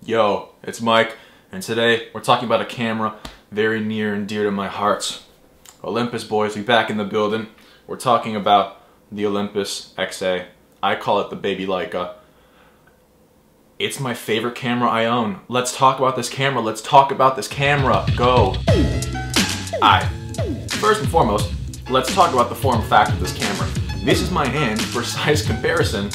Yo, it's Mike, and today we're talking about a camera very near and dear to my heart. Olympus boys, we back in the building. We're talking about the Olympus XA. I call it the baby Leica. It's my favorite camera I own. Let's talk about this camera. Let's talk about this camera. Go. Alright, first and foremost, let's talk about the form factor of this camera. This is my hand. For size comparison,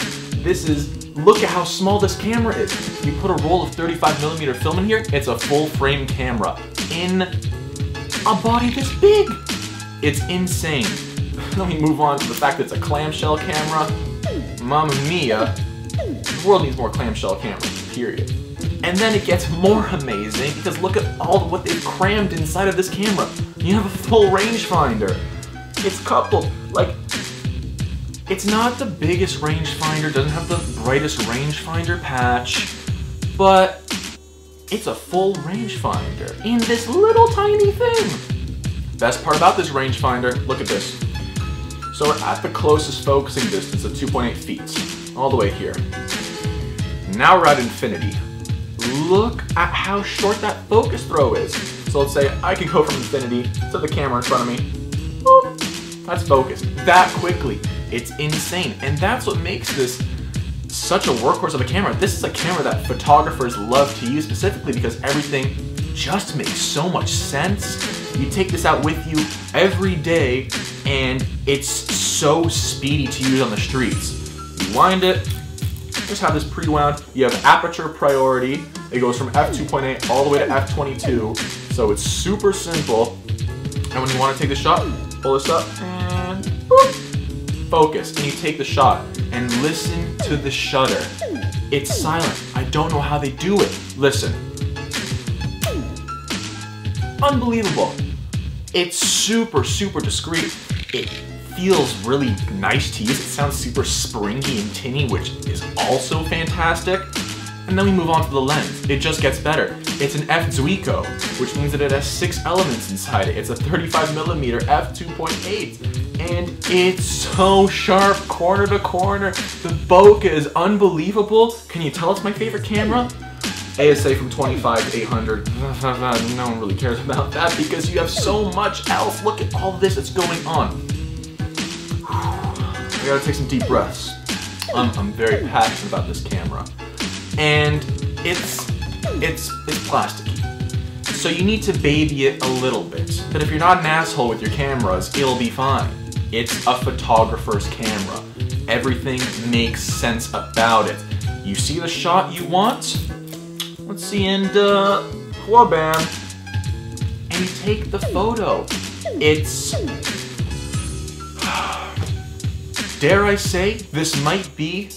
look at how small this camera is. You put a roll of 35mm film in here, it's a full frame camera in a body this big. It's insane. Then we move on to the fact that it's a clamshell camera. Mamma mia. The world needs more clamshell cameras, period. And then it gets more amazing because look at all what they've crammed inside of this camera. You have a full rangefinder. It's coupled, like, it's not the biggest rangefinder, doesn't have the brightest rangefinder patch, but it's a full rangefinder in this little tiny thing. Best part about this rangefinder, look at this. So we're at the closest focusing distance of 2.8 feet, all the way here. Now we're at infinity. Look at how short that focus throw is. So let's say I could go from infinity to the camera in front of me. Boop, that's focused that quickly. It's insane, and that's what makes this such a workhorse of a camera. This is a camera that photographers love to use specifically because everything just makes so much sense. You take this out with you every day, and it's so speedy to use on the streets. You wind it, just have this pre-wound. You have aperture priority. It goes from f2.8 all the way to f22, so it's super simple. And when you want to take the shot, pull this up, and boop. Focus, and you take the shot, and listen to the shutter. It's silent. I don't know how they do it. Listen. Unbelievable. It's super, super discreet. It feels really nice to use. It sounds super springy and tinny, which is also fantastic. And then we move on to the lens. It just gets better. It's an f2.8, which means that it has 6 elements inside it. It's a 35mm f2.8. And it's so sharp, corner to corner. The bokeh is unbelievable. Can you tell it's my favorite camera? ASA from 25 to 800. No one really cares about that because you have so much else. Look at all this that's going on. I gotta take some deep breaths. I'm very passionate about this camera. And it's plasticky. So you need to baby it a little bit. But if you're not an asshole with your cameras, it'll be fine. It's a photographer's camera. Everything makes sense about it. You see the shot you want? Let's see, and wha-bam. And you take the photo. It's, dare I say, this might be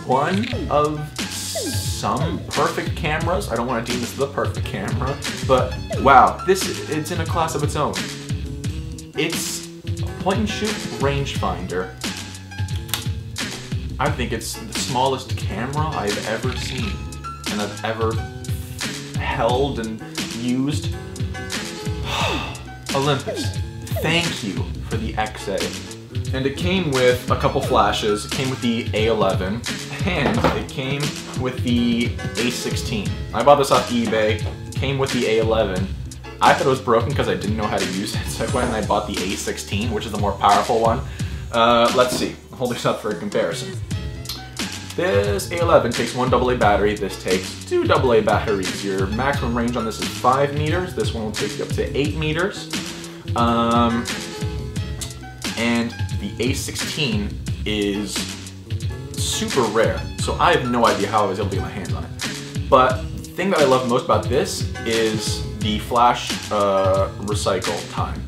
one of some perfect cameras. I don't want to deem this the perfect camera, but wow, it's in a class of its own. It's point and shoot rangefinder. I think it's the smallest camera I've ever seen and I've ever held and used. Olympus, thank you for the XA. And it came with a couple flashes. It came with the A11 and it came with the A16. I bought this off eBay. It came with the A11. I thought it was broken because I didn't know how to use it, so I went and I bought the A16, which is the more powerful one. Let's see. I'll hold this up for a comparison. This A11 takes 1 AA battery. This takes 2 AA batteries. Your maximum range on this is 5 meters. This one will take you up to 8 meters. And the A16 is super rare, so I have no idea how I was able to get my hands on it. But the thing that I love most about this is the flash recycle time.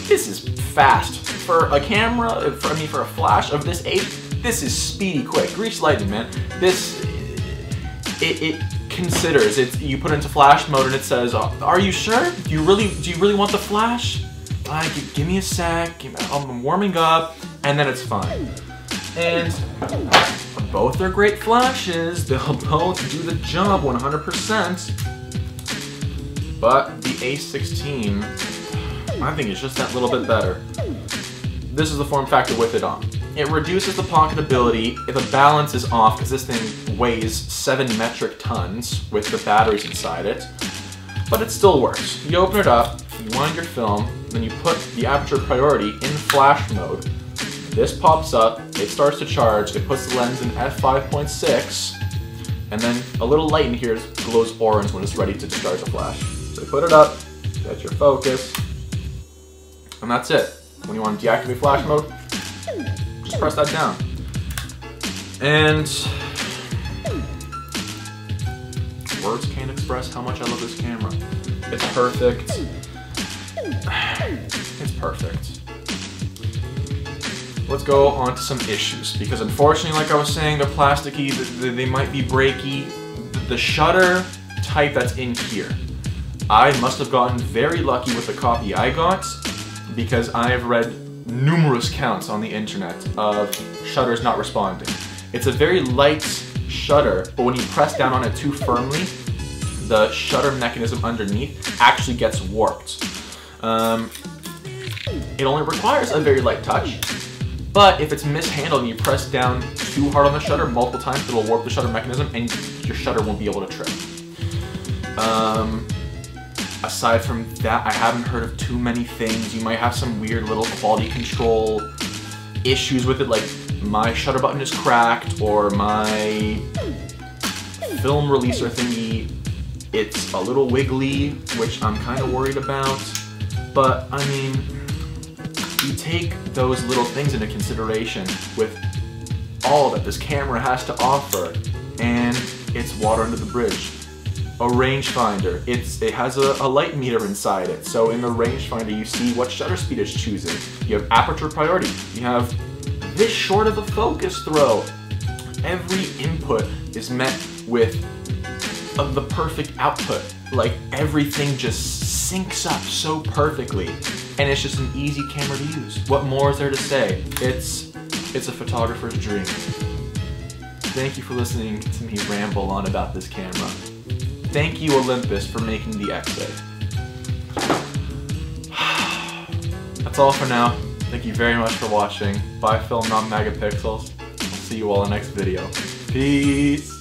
This is fast. For a camera, for a flash of this age, this is speedy quick. Grease lightning, man. This, it considers, you put it into flash mode and it says, are you sure? Do you really want the flash? Give me a sec, I'm warming up, and then it's fine. And both are great flashes. They'll both do the job 100%. But the A16, I think it's just that little bit better. This is the form factor with it on. it reduces the pocketability. The balance is off because this thing weighs 7 metric tons with the batteries inside it. But it still works. You open it up, you wind your film, then you put the aperture priority in flash mode. This pops up, it starts to charge, it puts the lens in f5.6, and then a little light in here glows orange when it's ready to discharge the flash. So you put it up, get your focus, and that's it. When you want to deactivate flash mode, just press that down. And words can't express how much I love this camera. It's perfect. It's perfect. Let's go on to some issues, because unfortunately, like I was saying, they're plasticky, they might be breaky. The shutter type that's in here, I must have gotten very lucky with the copy I got, because I have read numerous counts on the internet of shutters not responding. It's a very light shutter, but when you press down on it too firmly, the shutter mechanism underneath actually gets warped. It only requires a very light touch, but if it's mishandled and you press down too hard on the shutter multiple times, it'll warp the shutter mechanism and your shutter won't be able to trip. Aside from that, I haven't heard of too many things. You might have some weird little quality control issues with it, like my shutter button is cracked, or my film releaser thingy, it's a little wiggly, which I'm kind of worried about. But I mean, you take those little things into consideration with all that this camera has to offer, and it's water under the bridge. A rangefinder, it has a light meter inside it, so in the rangefinder you see what shutter speed it's choosing. You have aperture priority, you have this short of a focus throw. Every input is met with the perfect output. Like, everything just syncs up so perfectly, and it's just an easy camera to use. What more is there to say? It's a photographer's dream. Thank you for listening to me ramble on about this camera. Thank you, Olympus, for making the XA. That's all for now. Thank you very much for watching. Buy film, not megapixels. I'll see you all in the next video. Peace!